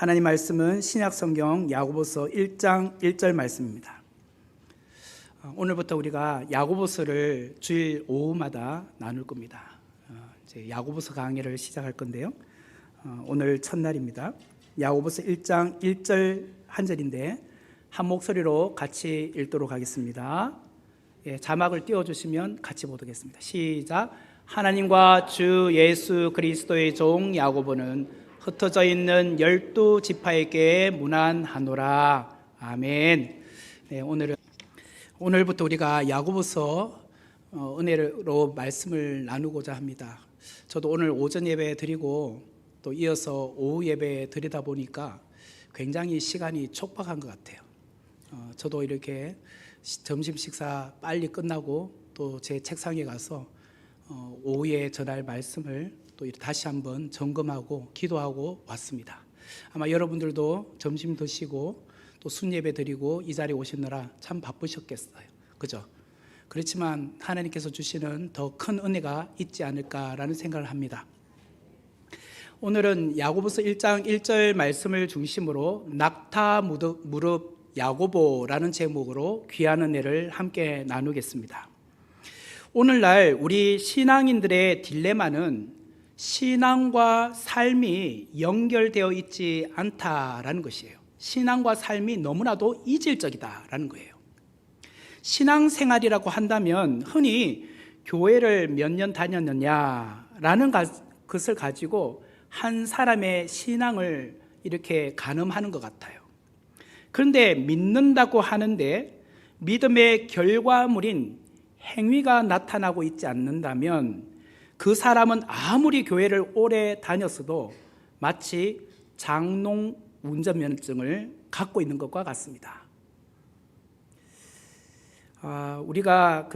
하나님 말씀은 신약성경 야고보서 1장 1절 말씀입니다. 오늘부터 우리가 야고보서를 주일 오후마다 나눌 겁니다. 이제 야고보서 강의를 시작할 건데요. 오늘 첫날입니다. 야고보서 1장 1절 한 절인데 한 목소리로 같이 읽도록 하겠습니다. 자막을 띄워주시면 같이 보도록하겠습니다. 시작. 하나님과 주 예수 그리스도의 종 야고보는 흩어져 있는 12지파에게 문안하노라. 아멘. 오늘부터 우리가 야고보서 은혜로 말씀을 나누고자 합니다. 저도 오늘 오전 예배 드리고 또 이어서 오후 예배 드리다 보니까 굉장히 시간이 촉박한 것 같아요. 저도 이렇게 점심 식사 빨리 끝나고 또 제 책상에 가서 오후에 전할 말씀을 또 다시 한번 점검하고 기도하고 왔습니다. 아마 여러분들도 점심 드시고 또 순예배 드리고 이 자리에 오시느라 참 바쁘셨겠어요. 그죠? 그렇지만 하나님께서 주시는 더 큰 은혜가 있지 않을까라는 생각을 합니다. 오늘은 야고보서 1장 1절 말씀을 중심으로 낙타 무릎 야고보라는 제목으로 귀한 은혜를 함께 나누겠습니다. 오늘날 우리 신앙인들의 딜레마는 신앙과 삶이 연결되어 있지 않다라는 것이에요. 신앙과 삶이 너무나도 이질적이다라는 거예요. 신앙생활이라고 한다면 흔히 교회를 몇 년 다녔느냐라는 것을 가지고 한 사람의 신앙을 이렇게 가늠하는 것 같아요. 그런데 믿는다고 하는데 믿음의 결과물인 행위가 나타나고 있지 않는다면 그 사람은 아무리 교회를 오래 다녔어도 마치 장롱 운전면허증을 갖고 있는 것과 같습니다. 우리가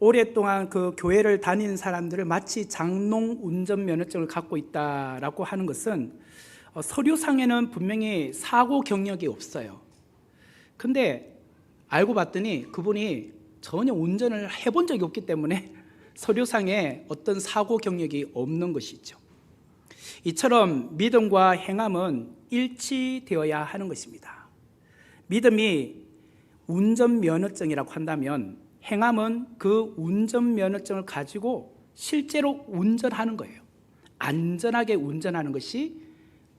오랫동안 교회를 다니는 사람들을 마치 장롱 운전면허증을 갖고 있다라고 하는 것은 서류상에는 분명히 사고 경력이 없어요. 근데 알고 봤더니 그분이 전혀 운전을 해본 적이 없기 때문에 서류상에 어떤 사고 경력이 없는 것이죠. 이처럼 믿음과 행함은 일치되어야 하는 것입니다. 믿음이 운전면허증이라고 한다면 행함은 그 운전면허증을 가지고 실제로 운전하는 거예요. 안전하게 운전하는 것이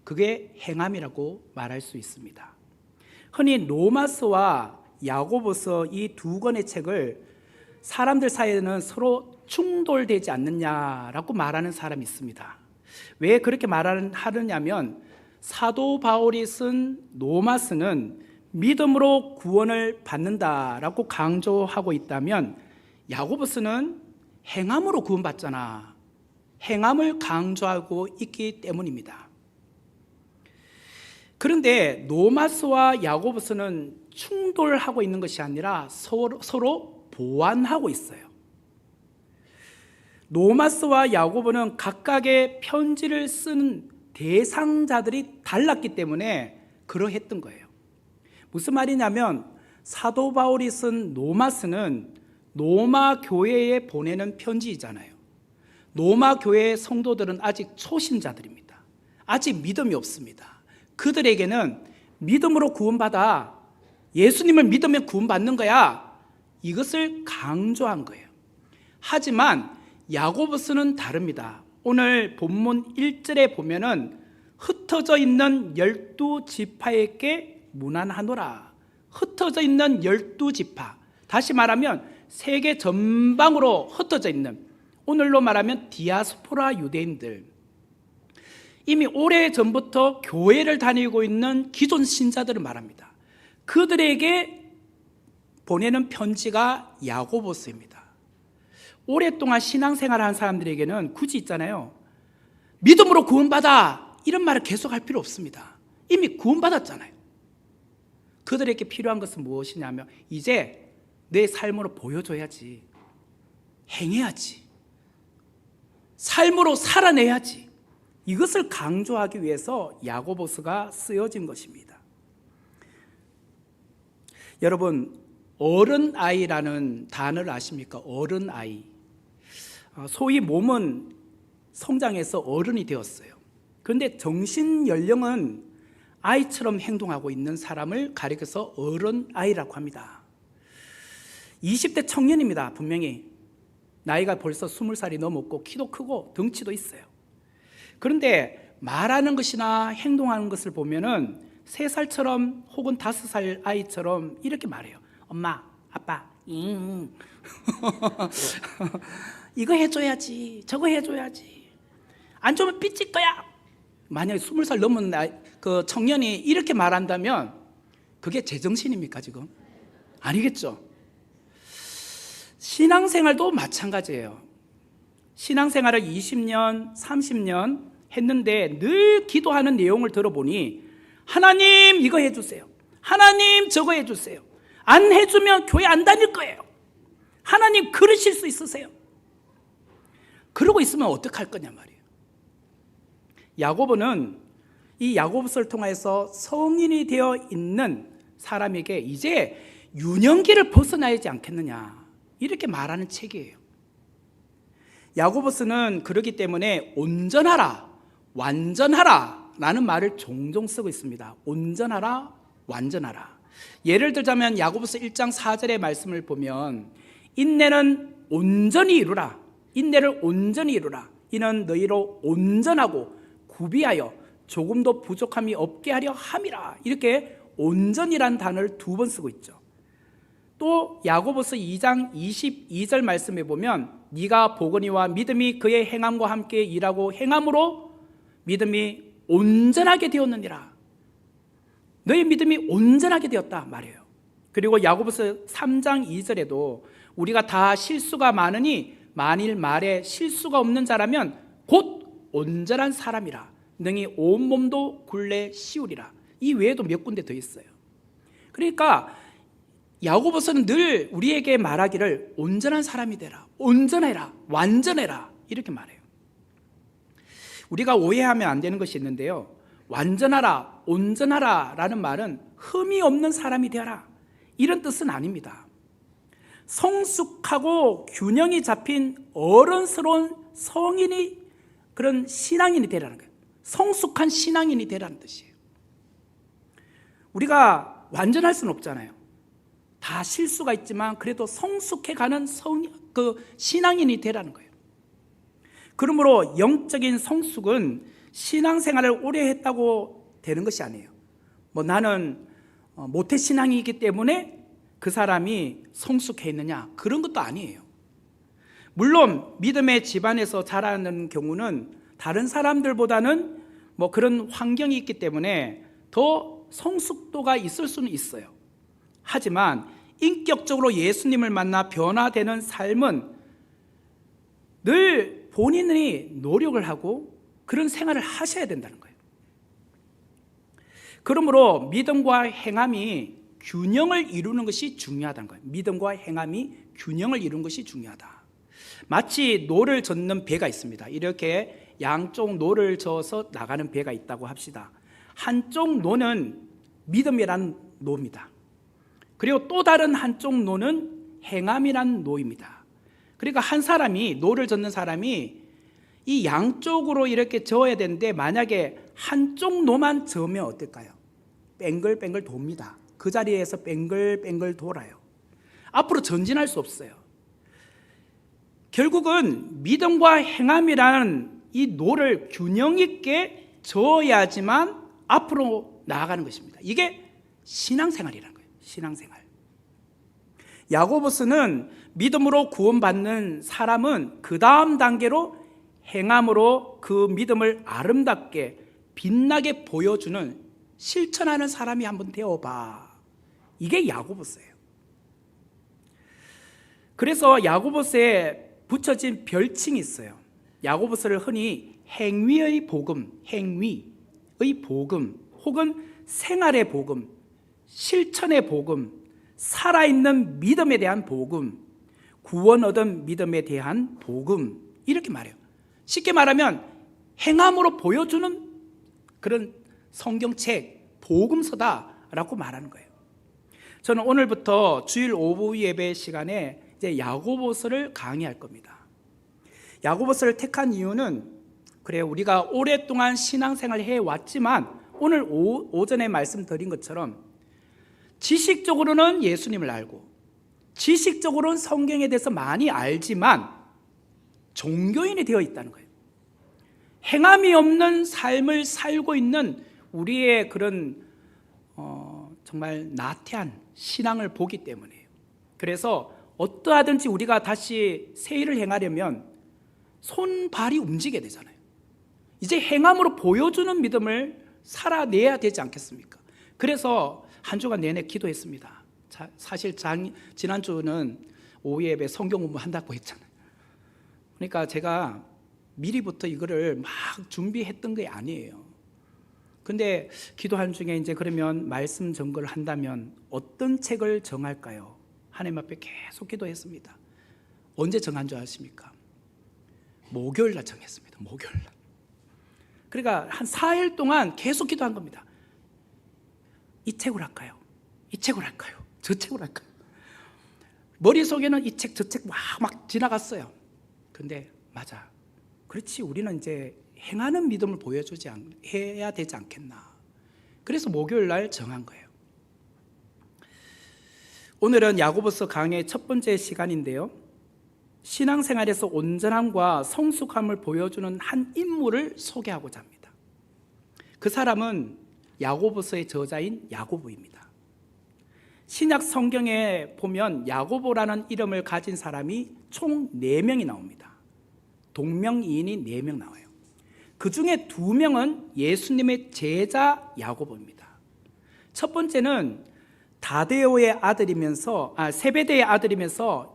그게 행함이라고 말할 수 있습니다. 흔히 로마서와 야고보서 이 두 권의 책을 사람들 사이에는 서로 충돌되지 않느냐라고 말하는 사람이 있습니다. 왜 그렇게 하느냐면 사도 바울이 쓴 로마서는 믿음으로 구원을 받는다라고 강조하고 있다면 야고보서는 행함으로 구원받잖아. 행함을 강조하고 있기 때문입니다. 그런데 로마서와 야고보서는 충돌하고 있는 것이 아니라 서로 보완하고 있어요. 로마서와 야고보는 각각의 편지를 쓴 대상자들이 달랐기 때문에 그러했던 거예요. 무슨 말이냐면 사도 바울이 쓴 로마서는 로마 교회에 보내는 편지이잖아요. 로마 교회의 성도들은 아직 초신자들입니다. 아직 믿음이 없습니다. 그들에게는 믿음으로 구원받아, 예수님을 믿으면 구원받는 거야, 이것을 강조한 거예요. 하지만 야고보서는 다릅니다. 오늘 본문 1절에 보면은 흩어져 있는 12지파에게 문안하노라. 흩어져 있는 12지파, 다시 말하면 세계 전방으로 흩어져 있는, 오늘로 말하면 디아스포라 유대인들, 이미 오래전부터 교회를 다니고 있는 기존 신자들을 말합니다. 그들에게 보내는 편지가 야고보서입니다. 오랫동안 신앙생활을 한 사람들에게는 굳이 있잖아요, 믿음으로 구원받아, 이런 말을 계속할 필요 없습니다. 이미 구원받았잖아요. 그들에게 필요한 것은 무엇이냐면 이제 내 삶으로 보여줘야지, 행해야지, 삶으로 살아내야지, 이것을 강조하기 위해서 야고보서가 쓰여진 것입니다. 여러분, 어른아이라는 단어를 아십니까? 어른아이. 소위 몸은 성장해서 어른이 되었어요. 그런데 정신 연령은 아이처럼 행동하고 있는 사람을 가리켜서 어른아이라고 합니다. 20대 청년입니다. 분명히 나이가 벌써 20살이 넘었고 키도 크고 덩치도 있어요. 그런데 말하는 것이나 행동하는 것을 보면은 3살처럼 혹은 5살 아이처럼 이렇게 말해요. 엄마, 아빠, 이거 해줘야지, 저거 해줘야지, 안 주면 삐질 거야. 만약에 20살 넘은 그 청년이 이렇게 말한다면 그게 제정신입니까 지금? 아니겠죠. 신앙생활도 마찬가지예요. 신앙생활을 20년, 30년 했는데 늘 기도하는 내용을 들어보니 하나님 이거 해주세요, 하나님 저거 해주세요, 안 해주면 교회 안 다닐 거예요, 하나님 그러실 수 있으세요. 그러고 있으면 어떡할 거냐 말이에요. 야고보는 이 야고보서를 통해서 성인이 되어 있는 사람에게 이제 유년기를 벗어나야지 않겠느냐 이렇게 말하는 책이에요. 야고보서는 그렇기 때문에 온전하라, 완전하라 라는 말을 종종 쓰고 있습니다. 온전하라, 완전하라. 예를 들자면 야고보서 1장 4절의 말씀을 보면 인내는 온전히 이루라, 인내를 온전히 이루라, 이는 너희로 온전하고 구비하여 조금도 부족함이 없게 하려 함이라. 이렇게 온전이라는 단어를 2번 쓰고 있죠. 또 야고보서 2장 22절 말씀에 보면 네가 보거니와 믿음이 그의 행함과 함께 일하고 행함으로 믿음이 온전하게 되었느니라. 너의 믿음이 온전하게 되었다 말이에요. 그리고 야고보서 3장 2절에도 우리가 다 실수가 많으니 만일 말에 실수가 없는 자라면 곧 온전한 사람이라 능히 온몸도 굴레 씌우리라. 이 외에도 몇 군데 더 있어요. 그러니까 야고보서는 늘 우리에게 말하기를 온전한 사람이 되라, 온전해라, 완전해라 이렇게 말해요. 우리가 오해하면 안 되는 것이 있는데요, 완전하라, 온전하라 라는 말은 흠이 없는 사람이 되어라 이런 뜻은 아닙니다. 성숙하고 균형이 잡힌 어른스러운 성인이, 그런 신앙인이 되라는 거예요. 성숙한 신앙인이 되라는 뜻이에요. 우리가 완전할 수는 없잖아요. 다 실수가 있지만 그래도 성숙해가는 신앙인이 되라는 거예요. 그러므로 영적인 성숙은 신앙생활을 오래 했다고 되는 것이 아니에요. 나는 모태신앙이기 때문에 그 사람이 성숙해 있느냐, 그런 것도 아니에요. 물론 믿음의 집안에서 자라는 경우는 다른 사람들보다는 그런 환경이 있기 때문에 더 성숙도가 있을 수는 있어요. 하지만 인격적으로 예수님을 만나 변화되는 삶은 늘 본인이 노력을 하고 그런 생활을 하셔야 된다는 거예요. 그러므로 믿음과 행함이 균형을 이루는 것이 중요하다는 거예요. 믿음과 행함이 균형을 이루는 것이 중요하다. 마치 노를 젓는 배가 있습니다. 이렇게 양쪽 노를 저어서 나가는 배가 있다고 합시다. 한쪽 노는 믿음이라는 노입니다. 그리고 또 다른 한쪽 노는 행함이라는 노입니다. 그러니까 한 사람이, 노를 젓는 사람이 이 양쪽으로 이렇게 저어야 되는데 만약에 한쪽 노만 저으면 어떨까요? 뱅글뱅글 돕니다. 그 자리에서 뱅글뱅글 돌아요. 앞으로 전진할 수 없어요. 결국은 믿음과 행함이라는 이 노를 균형 있게 저어야지만 앞으로 나아가는 것입니다. 이게 신앙생활이라는 거예요. 신앙생활. 야고보서는 믿음으로 구원받는 사람은 그 다음 단계로 행함으로 그 믿음을 아름답게 빛나게 보여주는, 실천하는 사람이 한번 되어봐. 이게 야고보서예요. 그래서 야고보서에 붙여진 별칭이 있어요. 야고보서를 흔히 행위의 복음, 행위의 복음, 혹은 생활의 복음, 실천의 복음, 살아있는 믿음에 대한 복음, 구원 얻은 믿음에 대한 복음, 이렇게 말해요. 쉽게 말하면 행함으로 보여주는 그런 성경책, 복음서다라고 말하는 거예요. 저는 오늘부터 주일 오후 예배 시간에 이제 야고보서를 강의할 겁니다. 야고보서를 택한 이유는 그래, 우리가 오랫동안 신앙생활을 해왔지만 오늘 오전에 말씀드린 것처럼 지식적으로는 예수님을 알고 지식적으로는 성경에 대해서 많이 알지만 종교인이 되어 있다는 거예요. 행함이 없는 삶을 살고 있는 우리의 그런 정말 나태한 신앙을 보기 때문이에요. 그래서 어떠하든지 우리가 다시 새 일을 행하려면 손발이 움직여야 되잖아요. 이제 행함으로 보여주는 믿음을 살아내야 되지 않겠습니까? 그래서 한 주간 내내 기도했습니다. 사실 지난주는 오후 예배 성경 공부한다고 했잖아요. 그러니까 제가 미리부터 이거를 막 준비했던 게 아니에요. 근데 기도하는 중에 이제 그러면 말씀 전거를 한다면 어떤 책을 정할까요? 하나님 앞에 계속 기도했습니다. 언제 정한 줄 아십니까? 목요일 날 정했습니다. 목요일 날. 그러니까 한 4일 동안 계속 기도한 겁니다. 이 책을 할까요? 이 책을 할까요? 저 책을 할까요? 머릿속에는 이 책, 저 책 막 지나갔어요. 근데 맞아. 그렇지, 우리는 이제 행하는 믿음을 해야 되지 않겠나. 그래서 목요일 날 정한 거예요. 오늘은 야고보서 강의 첫 번째 시간인데요. 신앙생활에서 온전함과 성숙함을 보여주는 한 인물을 소개하고자 합니다. 그 사람은 야고보서의 저자인 야고보입니다. 신약 성경에 보면 야고보라는 이름을 가진 사람이 총 4명이 나옵니다. 동명이인이 4명 나와요. 그 중에 2명은 예수님의 제자 야고보입니다. 첫 번째는 다데오의 아들이면서 세베대의 아들이면서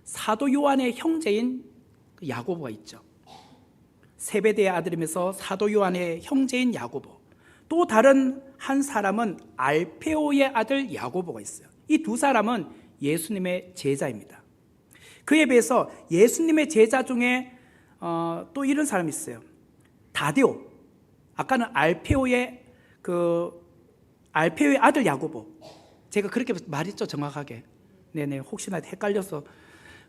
사도 요한의 형제인 야고보가 있죠. 세베대의 아들이면서 사도 요한의 형제인 야고보. 또 다른 한 사람은 알페오의 아들 야고보가 있어요. 이 2 사람은 예수님의 제자입니다. 그에 비해서 예수님의 제자 중에 또 이런 사람이 있어요. 다데오. 아까는 알페오의 아들 야고보. 제가 그렇게 말했죠, 정확하게. 네네, 혹시나 헷갈려서.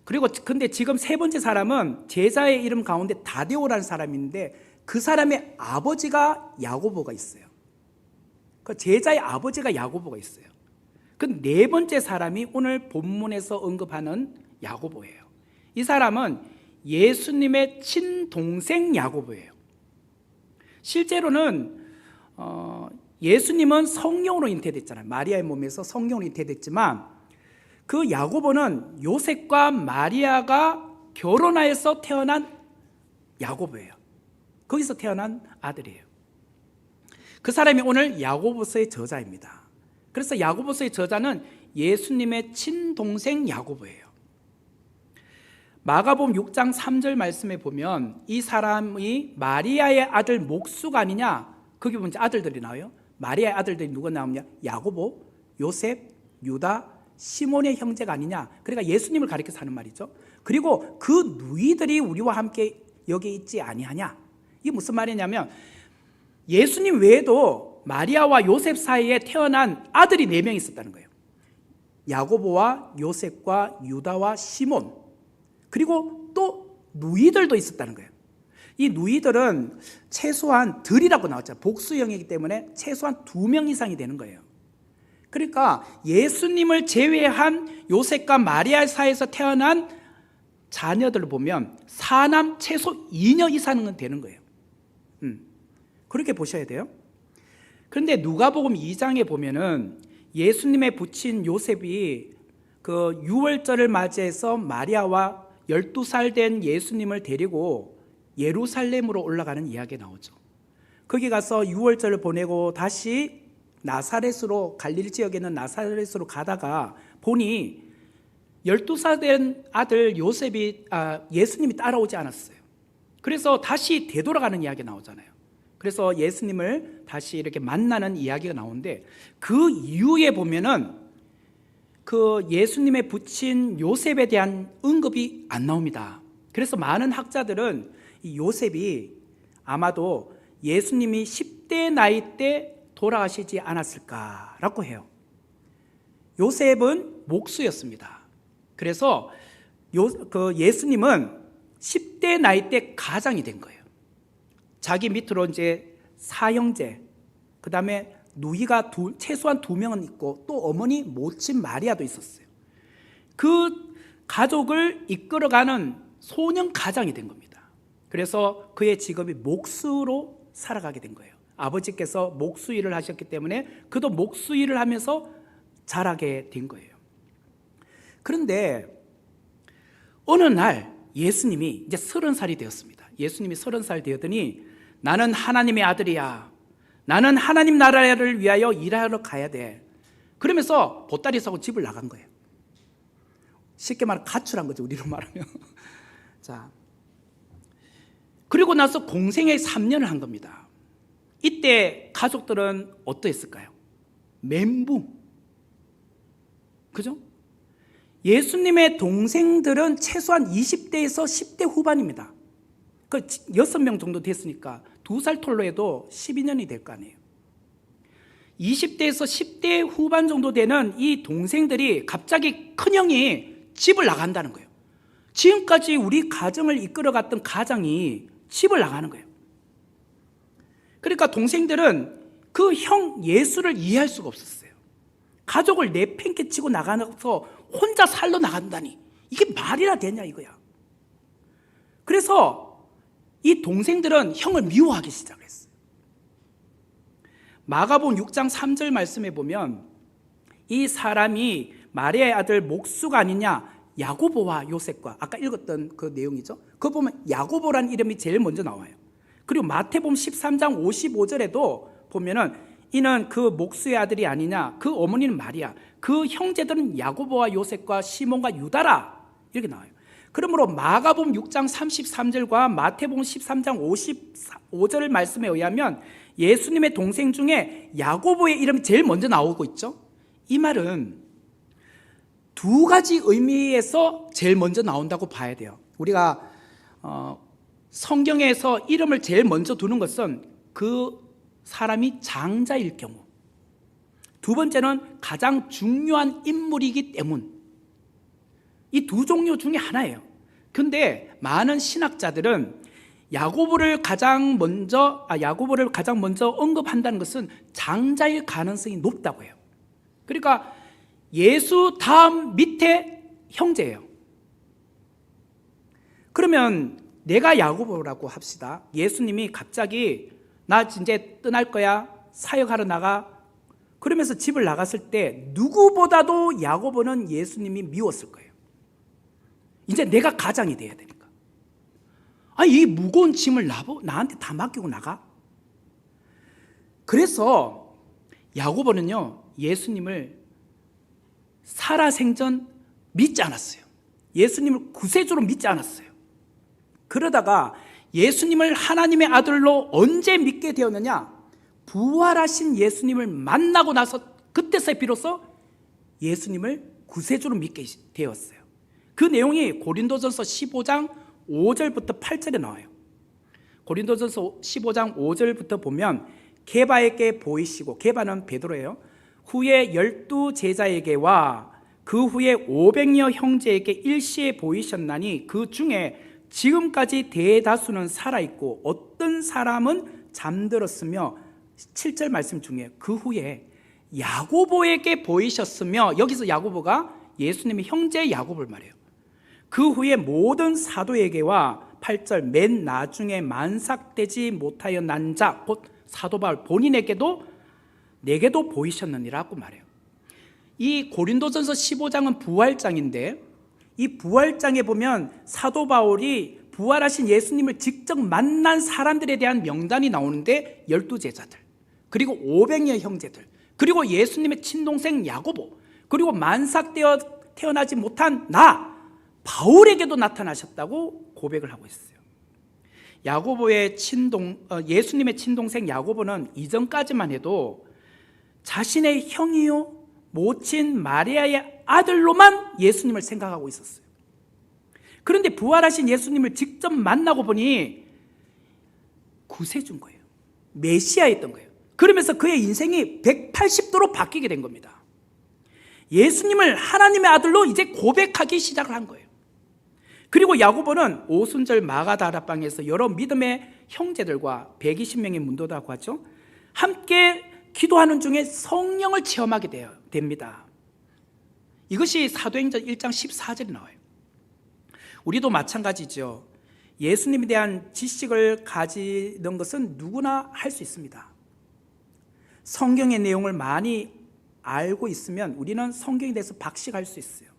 그리고 근데 지금 3번째 사람은 제자의 이름 가운데 다데오라는 사람인데 그 사람의 아버지가 야고보가 있어요. 그 제자의 아버지가 야고보가 있어요. 그 4번째 사람이 오늘 본문에서 언급하는 야고보예요. 이 사람은 예수님의 친동생 야고보예요. 실제로는 예수님은 성령으로 잉태됐잖아요. 마리아의 몸에서 성령으로 잉태됐지만 그 야고보는 요셉과 마리아가 결혼하여서 태어난 야고보예요. 거기서 태어난 아들이에요. 그 사람이 오늘 야고보서의 저자입니다. 그래서 야고보서의 저자는 예수님의 친동생 야고보예요. 마가복음 6장 3절 말씀에 보면 이 사람이 마리아의 아들 목수가 아니냐, 거기 보면 아들들이 나와요. 마리아의 아들들이 누가 나오냐? 야고보, 요셉, 유다, 시몬의 형제가 아니냐. 그러니까 예수님을 가리켜서 하는 말이죠. 그리고 그 누이들이 우리와 함께 여기 있지 아니하냐. 이게 무슨 말이냐면 예수님 외에도 마리아와 요셉 사이에 태어난 아들이 4명 있었다는 거예요. 야고보와 요셉과 유다와 시몬, 그리고 또 누이들도 있었다는 거예요. 이 누이들은 최소한 들이라고 나왔잖아요. 복수형이기 때문에 최소한 2명 이상이 되는 거예요. 그러니까 예수님을 제외한 요셉과 마리아 사이에서 태어난 자녀들을 보면 사남 최소 2녀 이상은 되는 거예요. 그렇게 보셔야 돼요. 그런데 누가복음 2장에 보면은 예수님의 부친 요셉이 그 유월절을 맞이해서 마리아와 12살 된 예수님을 데리고 예루살렘으로 올라가는 이야기가 나오죠. 거기 가서 유월절을 보내고 다시 나사렛으로, 갈릴리 지역에 있는 나사렛으로 가다가 보니 12살 된 아들 예수님이 따라오지 않았어요. 그래서 다시 되돌아가는 이야기가 나오잖아요. 그래서 예수님을 다시 이렇게 만나는 이야기가 나오는데 그 이후에 보면은 그 예수님의 부친 요셉에 대한 언급이 안 나옵니다. 그래서 많은 학자들은 이 요셉이 아마도 예수님이 10대 나이 때 돌아가시지 않았을까라고 해요. 요셉은 목수였습니다. 그래서 예수님은 10대 나이 때 가장이 된 거예요. 자기 밑으로 이제 사형제, 그 다음에 누이가 최소한 2명은 있고 또 어머니 모친 마리아도 있었어요. 그 가족을 이끌어가는 소년 가장이 된 겁니다. 그래서 그의 직업이 목수로 살아가게 된 거예요. 아버지께서 목수 일을 하셨기 때문에 그도 목수 일을 하면서 자라게 된 거예요. 그런데 어느 날 예수님이 이제 30살이 되었습니다. 예수님이 30살 되었더니 나는 하나님의 아들이야. 나는 하나님 나라를 위하여 일하러 가야 돼. 그러면서 보따리 싸고 집을 나간 거예요. 쉽게 말하면 가출한 거죠, 우리로 말하면. 자, 그리고 나서 공생애 3년을 한 겁니다. 이때 가족들은 어떠했을까요? 멘붕. 그죠? 예수님의 동생들은 최소한 20대에서 10대 후반입니다. 그 6명 정도 됐으니까 2살 톨로 해도 12년이 될 거 아니에요. 20대에서 10대 후반 정도 되는 이 동생들이 갑자기 큰형이 집을 나간다는 거예요. 지금까지 우리 가정을 이끌어갔던 가장이 집을 나가는 거예요. 그러니까 동생들은 그 형 예수를 이해할 수가 없었어요. 가족을 내팽개치고 나가서 혼자 살러 나간다니 이게 말이나 되냐 이거야. 그래서 이 동생들은 형을 미워하기 시작했어요. 마가복음 6장 3절 말씀에 보면 이 사람이 마리아의 아들 목수가 아니냐, 야고보와 요셉과, 아까 읽었던 그 내용이죠. 그거 보면 야고보라는 이름이 제일 먼저 나와요. 그리고 마태복음 13장 55절에도 보면은 이는 그 목수의 아들이 아니냐, 그 어머니는 마리아, 그 형제들은 야고보와 요셉과 시몬과 유다라, 이렇게 나와요. 그러므로 마가복음 6장 33절과 마태복음 13장 55절 말씀에 의하면 예수님의 동생 중에 야고보의 이름이 제일 먼저 나오고 있죠. 이 말은 두 가지 의미에서 제일 먼저 나온다고 봐야 돼요. 우리가 성경에서 이름을 제일 먼저 두는 것은 그 사람이 장자일 경우, 두 번째는 가장 중요한 인물이기 때문, 이 두 종류 중에 하나예요. 근데 많은 신학자들은 야고보를 가장 먼저 언급한다는 것은 장자일 가능성이 높다고 해요. 그러니까 예수 다음 밑에 형제예요. 그러면 내가 야고보라고 합시다. 예수님이 갑자기 나 이제 떠날 거야, 사역하러 나가, 그러면서 집을 나갔을 때 누구보다도 야고보는 예수님이 미웠을 거예요. 이제 내가 가장이 돼야 되니까. 이 무거운 짐을 나한테 다 맡기고 나가? 그래서 야고보는요, 예수님을 살아생전 믿지 않았어요. 예수님을 구세주로 믿지 않았어요. 그러다가 예수님을 하나님의 아들로 언제 믿게 되었느냐? 부활하신 예수님을 만나고 나서 그때서 비로소 예수님을 구세주로 믿게 되었어요. 그 내용이 고린도전서 15장 5절부터 8절에 나와요. 고린도전서 15장 5절부터 보면 게바에게 보이시고, 게바는 베드로예요. 후에 12제자에게와 그 후에 500여 형제에게 일시에 보이셨나니 그 중에 지금까지 대다수는 살아있고 어떤 사람은 잠들었으며, 7절 말씀 중에 그 후에 야고보에게 보이셨으며, 여기서 야고보가 예수님의 형제 야고보를 말해요. 그 후에 모든 사도에게와 8절 맨 나중에 만삭되지 못하여 난 자, 곧 사도 바울 본인에게도 내게도 보이셨느니라고 말해요. 이 고린도전서 15장은 부활장인데, 이 부활장에 보면 사도 바울이 부활하신 예수님을 직접 만난 사람들에 대한 명단이 나오는데 12제자들, 그리고 500여 형제들, 그리고 예수님의 친동생 야고보, 그리고 만삭되어 태어나지 못한 나 바울에게도 나타나셨다고 고백을 하고 있어요. 야고보의 예수님의 친동생 야고보는 이전까지만 해도 자신의 형이요 모친 마리아의 아들로만 예수님을 생각하고 있었어요. 그런데 부활하신 예수님을 직접 만나고 보니 구세주인 거예요. 메시아였던 거예요. 그러면서 그의 인생이 180도로 바뀌게 된 겁니다. 예수님을 하나님의 아들로 이제 고백하기 시작을 한 거예요. 그리고 야고보는 오순절 마가다락방에서 여러 믿음의 형제들과 120명의 문도다고 하죠. 함께 기도하는 중에 성령을 체험하게 됩니다. 이것이 사도행전 1장 14절에 나와요. 우리도 마찬가지죠. 예수님에 대한 지식을 가지는 것은 누구나 할 수 있습니다. 성경의 내용을 많이 알고 있으면 우리는 성경에 대해서 박식할 수 있어요.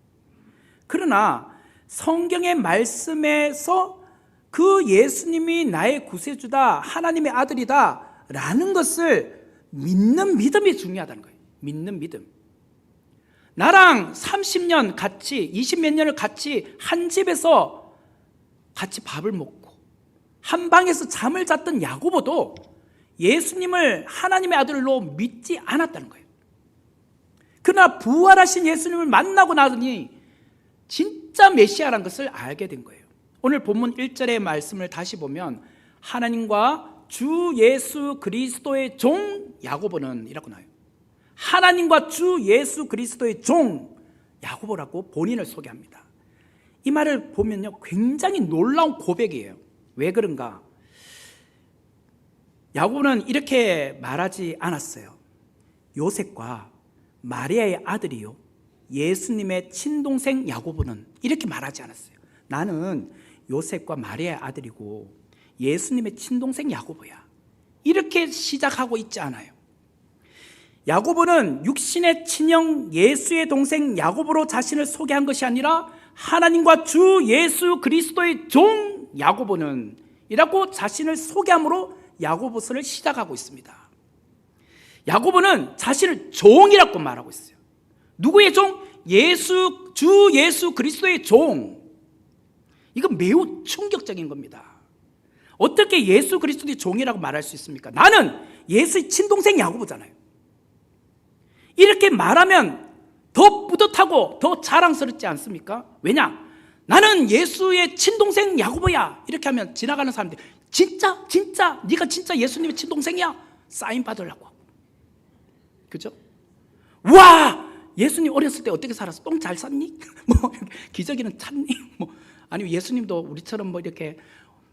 그러나 성경의 말씀에서 그 예수님이 나의 구세주다, 하나님의 아들이다 라는 것을 믿는 믿음이 중요하다는 거예요. 믿는 믿음. 나랑 30년 같이 20몇 년을 같이 한 집에서 같이 밥을 먹고 한 방에서 잠을 잤던 야고보도 예수님을 하나님의 아들로 믿지 않았다는 거예요. 그러나 부활하신 예수님을 만나고 나더니 진짜 메시아라는 것을 알게 된 거예요. 오늘 본문 1절의 말씀을 다시 보면 하나님과 주 예수 그리스도의 종 야고보는 이라고 나와요. 하나님과 주 예수 그리스도의 종 야고보라고 본인을 소개합니다. 이 말을 보면요, 굉장히 놀라운 고백이에요. 왜 그런가? 야고보는 이렇게 말하지 않았어요. 요셉과 마리아의 아들이요, 예수님의 친동생 야고보는 이렇게 말하지 않았어요. 나는 요셉과 마리아의 아들이고 예수님의 친동생 야고보야. 이렇게 시작하고 있지 않아요. 야고보는 육신의 친형 예수의 동생 야고보로 자신을 소개한 것이 아니라 하나님과 주 예수 그리스도의 종 야고보는 이라고 자신을 소개함으로 야고보서를 시작하고 있습니다. 야고보는 자신을 종이라고 말하고 있어요. 누구의 종? 주 예수 그리스도의 종. 이건 매우 충격적인 겁니다. 어떻게 예수 그리스도의 종이라고 말할 수 있습니까? 나는 예수의 친동생 야고보잖아요. 이렇게 말하면 더 뿌듯하고 더 자랑스럽지 않습니까? 왜냐? 나는 예수의 친동생 야고보야. 이렇게 하면 지나가는 사람들이 진짜? 네가 진짜 예수님의 친동생이야? 사인 받으려고. 그죠? 와! 예수님 어렸을 때 어떻게 살았어? 똥 잘 쌌니? 뭐 기저귀는 찼니? 뭐 아니면 예수님도 우리처럼 뭐 이렇게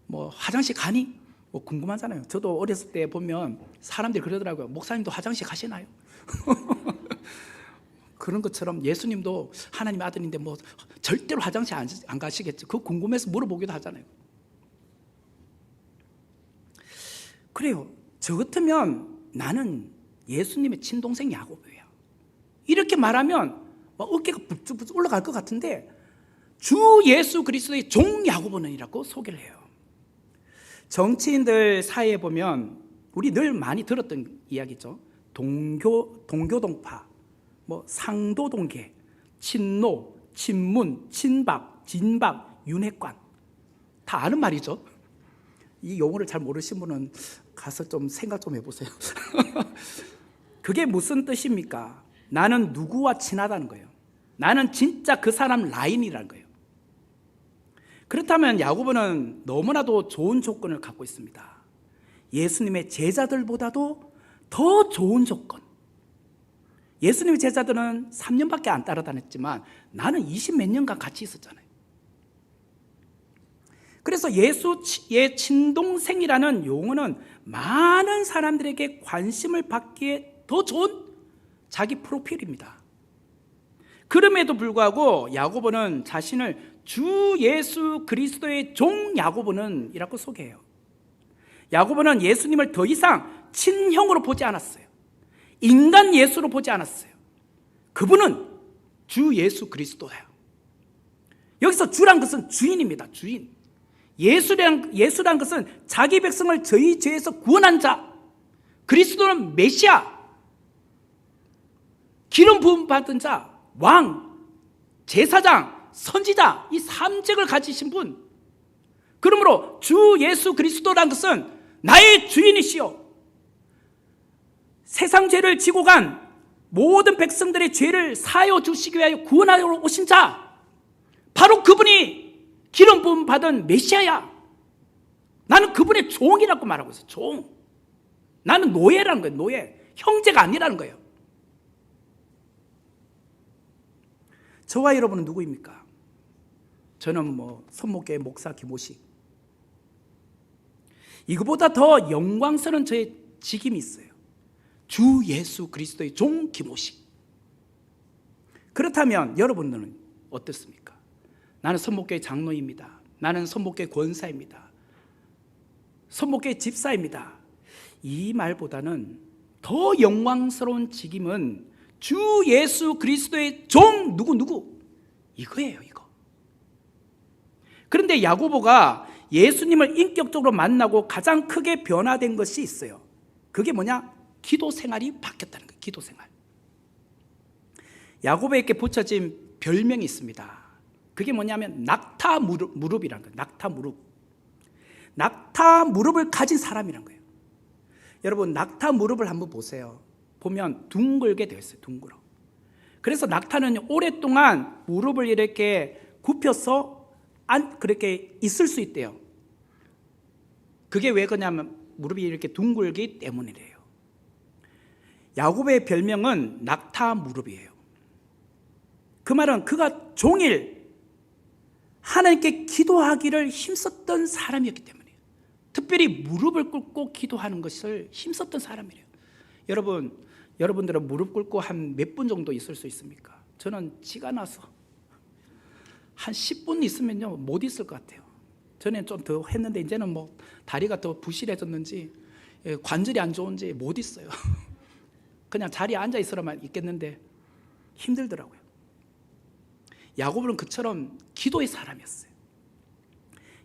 뭐 화장실 가니? 뭐 궁금하잖아요. 저도 어렸을 때 보면 사람들이 그러더라고요. 목사님도 화장실 가시나요? 그런 것처럼 예수님도 하나님의 아들인데 뭐 절대로 화장실 안 가시겠죠. 그거 궁금해서 물어보기도 하잖아요. 그래요. 저 같으면 나는 예수님의 친동생 야고보예요. 이렇게 말하면 막 어깨가 부쩍부쩍 올라갈 것 같은데 주 예수 그리스도의 종 야고보는 이라고 소개를 해요. 정치인들 사이에 보면 우리 늘 많이 들었던 이야기죠. 동교동파, 뭐 상도동계, 친노, 친문, 친박, 진박, 윤핵관 다 아는 말이죠. 이 용어를 잘 모르신 분은 가서 좀 생각 좀 해보세요. 그게 무슨 뜻입니까? 나는 누구와 친하다는 거예요. 나는 진짜 그 사람 라인이라는 거예요. 그렇다면 야고보는 너무나도 좋은 조건을 갖고 있습니다. 예수님의 제자들보다도 더 좋은 조건. 예수님의 제자들은 3년밖에 안 따라다녔지만 나는 20몇 년간 같이 있었잖아요. 그래서 예수의 친동생이라는 용어는 많은 사람들에게 관심을 받기에 더 좋은 자기 프로필입니다. 그럼에도 불구하고 야고보는 자신을 주 예수 그리스도의 종 야고보는 이라고 소개해요. 야고보는 예수님을 더 이상 친형으로 보지 않았어요. 인간 예수로 보지 않았어요. 그분은 주 예수 그리스도예요. 여기서 주란 것은 주인입니다. 주인. 예수란 것은 자기 백성을 저희 죄에서 구원한 자. 그리스도는 메시아, 기름 부음 받은 자, 왕, 제사장, 선지자, 이 3직을 가지신 분. 그러므로 주 예수 그리스도란 것은 나의 주인이시요, 세상 죄를 지고 간 모든 백성들의 죄를 사하여 주시기 위하여 구원하러 오신 자, 바로 그분이 기름 부음 받은 메시아야. 나는 그분의 종이라고 말하고 있어요. 종. 나는 노예라는 거예요. 노예. 형제가 아니라는 거예요. 저와 여러분은 누구입니까? 저는 손목교회 목사 김호식. 이거보다 더 영광스러운 저의 직임이 있어요. 주 예수 그리스도의 종 김호식. 그렇다면 여러분들은 어떻습니까? 나는 손목교회 장로입니다. 나는 손목교회 권사입니다. 손목교회 집사입니다. 이 말보다는 더 영광스러운 직임은 주 예수 그리스도의 종 누구 이거예요. 이거. 그런데 야고보가 예수님을 인격적으로 만나고 가장 크게 변화된 것이 있어요. 그게 뭐냐? 기도 생활이 바뀌었다는 거예요. 기도 생활. 야고보에게 붙여진 별명이 있습니다. 그게 뭐냐면 낙타 무릎이라는 거예요. 낙타 무릎. 낙타 무릎을 가진 사람이라는 거예요. 여러분, 낙타 무릎을 한번 보세요. 보면 둥글게 되어 있어요. 둥글어. 그래서 낙타는 오랫동안 무릎을 이렇게 굽혀서 그렇게 있을 수 있대요. 그게 왜 그러냐면 무릎이 이렇게 둥글기 때문이래요. 야고보의 별명은 낙타 무릎이에요. 그 말은 그가 종일 하나님께 기도하기를 힘썼던 사람이었기 때문이에요. 특별히 무릎을 꿇고 기도하는 것을 힘썼던 사람이래요. 여러분들은 무릎 꿇고 한 몇 분 정도 있을 수 있습니까? 저는 지가 나서 한 10분 있으면요 못 있을 것 같아요. 전에는 좀 더 했는데 이제는 다리가 더 부실해졌는지 관절이 안 좋은지 못 있어요. 그냥 자리에 앉아 있으라만 있겠는데 힘들더라고요. 야고보는 그처럼 기도의 사람이었어요.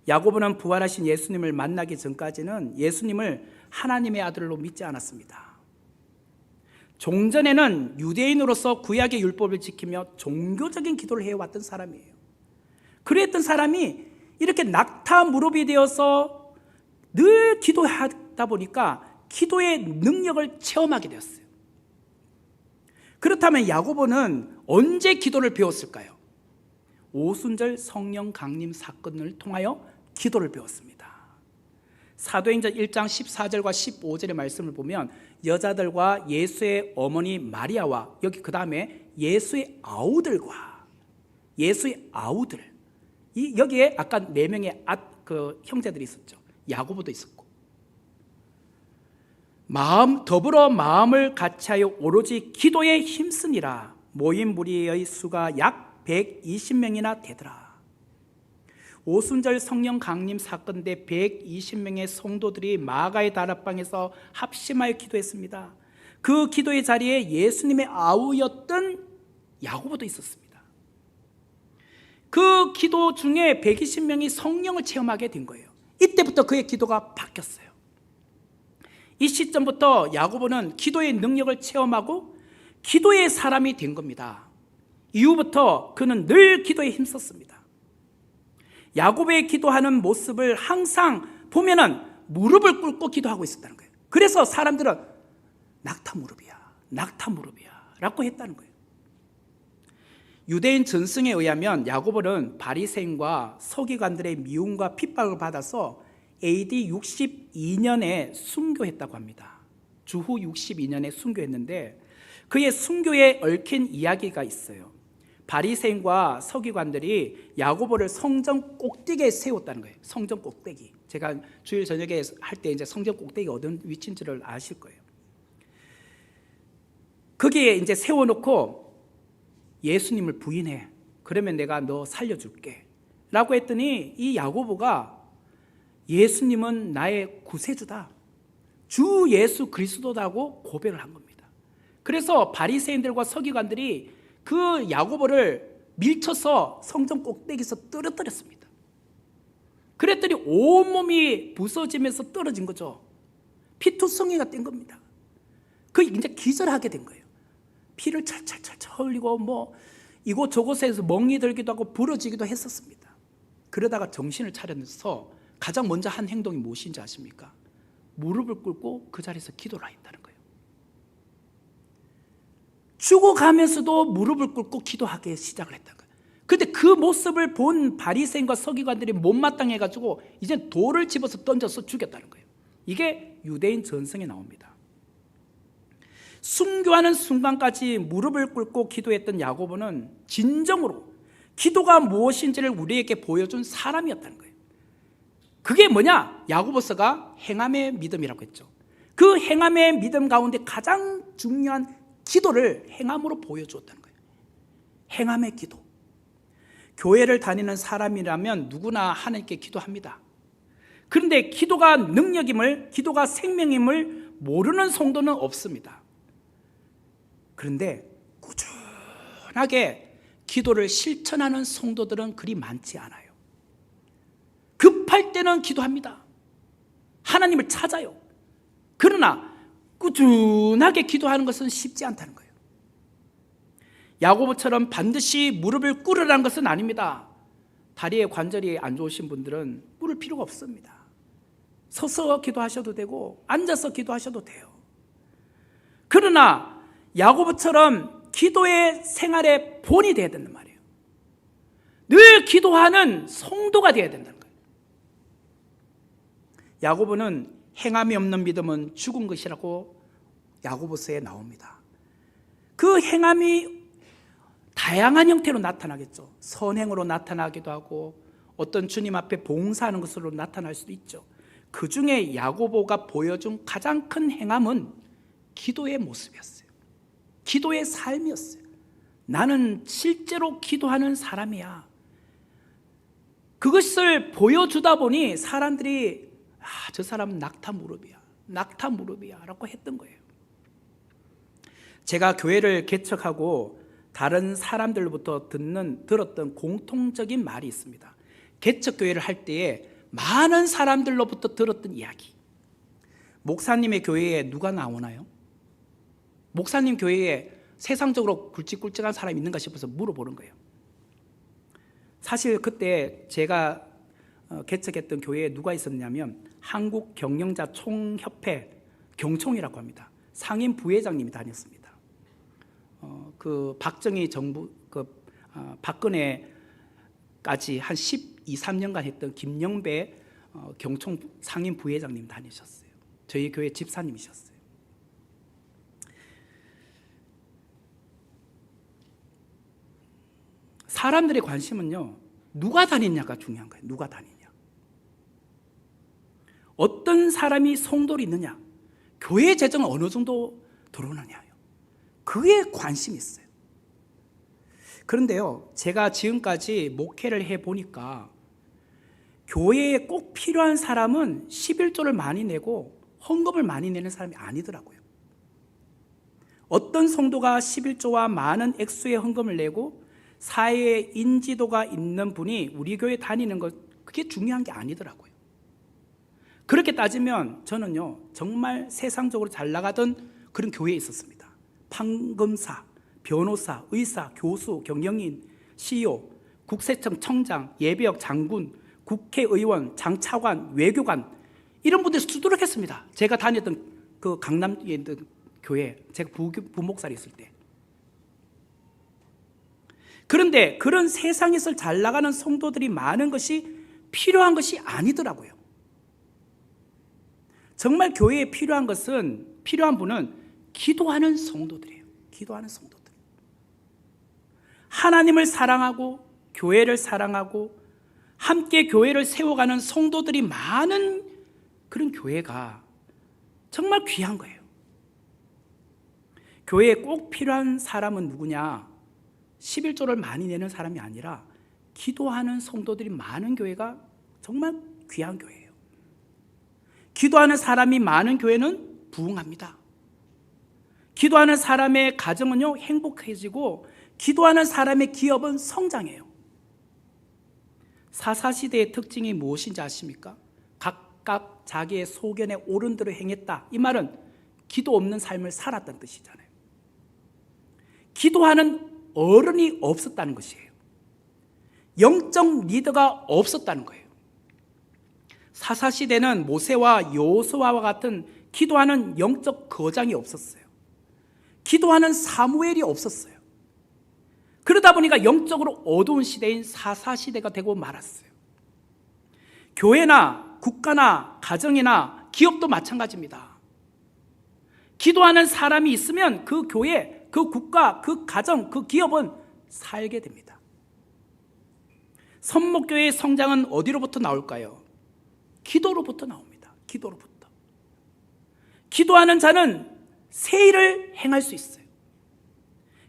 야고보는 부활하신 예수님을 만나기 전까지는 예수님을 하나님의 아들로 믿지 않았습니다. 종전에는 유대인으로서 구약의 율법을 지키며 종교적인 기도를 해왔던 사람이에요. 그랬던 사람이 이렇게 낙타 무릎이 되어서 늘 기도하다 보니까 기도의 능력을 체험하게 되었어요. 그렇다면 야고보는 언제 기도를 배웠을까요? 오순절 성령 강림 사건을 통하여 기도를 배웠습니다. 사도행전 1장 14절과 15절의 말씀을 보면 여자들과 예수의 어머니 마리아와 여기 그 다음에 예수의 아우들과 예수의 아우들 여기에 아까 4명의 형제들이 있었죠. 야고보도 있었고 더불어 마음을 같이하여 오로지 기도에 힘쓰니라. 모인 무리의 수가 약 120명이나 되더라. 오순절 성령 강림 사건 때 120명의 성도들이 마가의 다락방에서 합심하여 기도했습니다. 그 기도의 자리에 예수님의 아우였던 야고보도 있었습니다. 그 기도 중에 120명이 성령을 체험하게 된 거예요. 이때부터 그의 기도가 바뀌었어요. 이 시점부터 야고보는 기도의 능력을 체험하고 기도의 사람이 된 겁니다. 이후부터 그는 늘 기도에 힘썼습니다. 야고보의 기도하는 모습을 항상 보면은 무릎을 꿇고 기도하고 있었다는 거예요. 그래서 사람들은 낙타 무릎이야 라고 했다는 거예요. 유대인 전승에 의하면 야고보는 바리새인과 서기관들의 미움과 핍박을 받아서 AD 62년에 순교했다고 합니다. 주후 62년에 순교했는데 그의 순교에 얽힌 이야기가 있어요. 바리새인과 서기관들이 야고보를 성전 꼭대기에 세웠다는 거예요. 성전 꼭대기. 제가 주일 저녁에 할 때 이제 성전 꼭대기가 어떤 위치인지를 아실 거예요. 거기에 이제 세워놓고 예수님을 부인해. 그러면 내가 너 살려줄게. 라고 했더니 이 야고보가 예수님은 나의 구세주다. 주 예수 그리스도다고 고백을 한 겁니다. 그래서 바리새인들과 서기관들이 그 야고보를 밀쳐서 성전 꼭대기에서 떨어뜨렸습니다. 그랬더니 온몸이 부서지면서 떨어진 거죠. 피투성이가 된 겁니다. 그 이제 기절하게 된 거예요. 피를 찰찰찰찰 흘리고 이곳저곳에서 멍이 들기도 하고 부러지기도 했었습니다. 그러다가 정신을 차려서 가장 먼저 한 행동이 무엇인지 아십니까? 무릎을 꿇고 그 자리에서 기도를 했다는 거예요. 죽어가면서도 무릎을 꿇고 기도하기 시작을 했다는 거예요. 그런데 그 모습을 본 바리새인과 서기관들이 못마땅해가지고 이제 돌을 집어서 던져서 죽였다는 거예요. 이게 유대인 전승에 나옵니다. 순교하는 순간까지 무릎을 꿇고 기도했던 야고보는 진정으로 기도가 무엇인지를 우리에게 보여준 사람이었다는 거예요. 그게 뭐냐? 야고보서가 행함의 믿음이라고 했죠. 그 행함의 믿음 가운데 가장 중요한 기도를 행함으로 보여주었다는 거예요. 행함의 기도. 교회를 다니는 사람이라면 누구나 하나님께 기도합니다. 그런데 기도가 능력임을, 기도가 생명임을 모르는 성도는 없습니다. 그런데 꾸준하게 기도를 실천하는 성도들은 그리 많지 않아요. 급할 때는 기도합니다. 하나님을 찾아요. 그러나 꾸준하게 기도하는 것은 쉽지 않다는 거예요. 야고보처럼 반드시 무릎을 꿇으라는 것은 아닙니다. 다리에 관절이 안 좋으신 분들은 꿇을 필요가 없습니다. 서서 기도하셔도 되고 앉아서 기도하셔도 돼요. 그러나 야고보처럼 기도의 생활의 본이 되어야 된단 말이에요. 늘 기도하는 성도가 되어야 된다는 거예요. 야고보는 행함이 없는 믿음은 죽은 것이라고 야고보서에 나옵니다. 그 행함이 다양한 형태로 나타나겠죠. 선행으로 나타나기도 하고 어떤 주님 앞에 봉사하는 것으로 나타날 수도 있죠. 그 중에 야고보가 보여준 가장 큰 행함은 기도의 모습이었어요. 기도의 삶이었어요. 나는 실제로 기도하는 사람이야. 그것을 보여주다 보니 사람들이 저 사람은 낙타 무릎이야 라고 했던 거예요. 제가 교회를 개척하고 다른 사람들로부터 들었던 공통적인 말이 있습니다. 개척교회를 할 때에 많은 사람들로부터 들었던 이야기. 목사님의 교회에 누가 나오나요? 목사님 교회에 세상적으로 굵직굵직한 사람이 있는가 싶어서 물어보는 거예요. 사실 그때 제가 개척했던 교회에 누가 있었냐면 한국경영자총협회 경총이라고 합니다. 상임 부회장님이 다녔습니다. 그 박정희 정부, 박근혜까지 한 12, 13년간 했던 김영배 경총 상임 부회장님 다니셨어요. 저희 교회 집사님이셨어요. 사람들의 관심은요, 누가 다니냐가 중요한 거예요. 누가 다니냐. 어떤 사람이 성도로 있느냐, 교회 재정은 어느 정도 들어오느냐요. 그에 관심이 있어요. 그런데요, 제가 지금까지 목회를 해보니까 교회에 꼭 필요한 사람은 11조를 많이 내고 헌금을 많이 내는 사람이 아니더라고요. 어떤 성도가 11조와 많은 액수의 헌금을 내고 사회에 인지도가 있는 분이 우리 교회 다니는 것, 그게 중요한 게 아니더라고요. 그렇게 따지면 저는요, 정말 세상적으로 잘 나가던 그런 교회에 있었습니다. 판검사, 변호사, 의사, 교수, 경영인, CEO, 국세청 청장, 예비역 장군, 국회의원, 장차관, 외교관, 이런 분들이 수두룩했습니다. 제가 다녔던 그 강남에 있는 교회, 제가 부목사로 있을 때. 그런데 그런 세상에서 잘 나가는 성도들이 많은 것이 필요한 것이 아니더라고요. 정말 교회에 필요한 분은 기도하는 성도들이에요. 기도하는 성도들. 하나님을 사랑하고 교회를 사랑하고 함께 교회를 세워가는 성도들이 많은 그런 교회가 정말 귀한 거예요. 교회에 꼭 필요한 사람은 누구냐? 11조를 많이 내는 사람이 아니라 기도하는 성도들이 많은 교회가 정말 귀한 교회예요. 기도하는 사람이 많은 교회는 부흥합니다. 기도하는 사람의 가정은요, 행복해지고 기도하는 사람의 기업은 성장해요. 사사시대의 특징이 무엇인지 아십니까? 각각 자기의 소견에 옳은 대로 행했다. 이 말은 기도 없는 삶을 살았다는 뜻이잖아요. 기도하는 어른이 없었다는 것이에요. 영적 리더가 없었다는 거예요. 사사시대는 모세와 여호수아와 같은 기도하는 영적 거장이 없었어요. 기도하는 사무엘이 없었어요. 그러다 보니까 영적으로 어두운 시대인 사사시대가 되고 말았어요. 교회나 국가나 가정이나 기업도 마찬가지입니다. 기도하는 사람이 있으면 그 교회, 그 국가, 그 가정, 그 기업은 살게 됩니다. 선목교회의 성장은 어디로부터 나올까요? 기도로부터 나옵니다. 기도로부터. 기도하는 자는 새 일을 행할 수 있어요.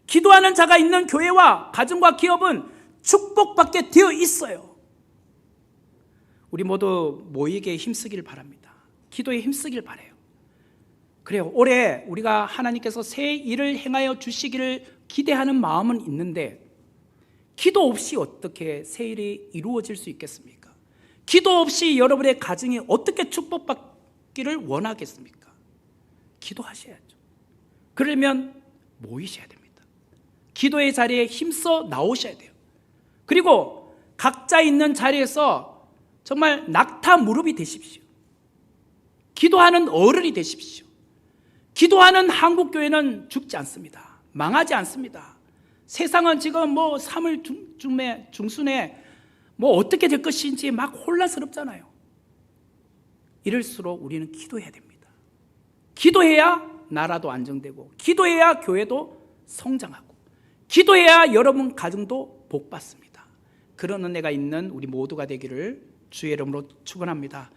기도하는 자가 있는 교회와 가정과 기업은 축복받게 되어 있어요. 우리 모두 모이기에 힘쓰길 바랍니다. 기도에 힘쓰길 바라요. 그래요. 올해 우리가 하나님께서 새 일을 행하여 주시기를 기대하는 마음은 있는데 기도 없이 어떻게 새 일이 이루어질 수 있겠습니까? 기도 없이 여러분의 가정이 어떻게 축복받기를 원하겠습니까? 기도하셔야죠. 그러면 모이셔야 됩니다. 기도의 자리에 힘써 나오셔야 돼요. 그리고 각자 있는 자리에서 정말 낙타 무릎이 되십시오. 기도하는 어른이 되십시오. 기도하는 한국교회는 죽지 않습니다. 망하지 않습니다. 세상은 지금 뭐 3월 중순에 뭐 어떻게 될 것인지 막 혼란스럽잖아요. 이럴수록 우리는 기도해야 됩니다. 기도해야 나라도 안정되고, 기도해야 교회도 성장하고, 기도해야 여러분 가정도 복받습니다. 그런 은혜가 있는 우리 모두가 되기를 주의 이름으로 축원합니다.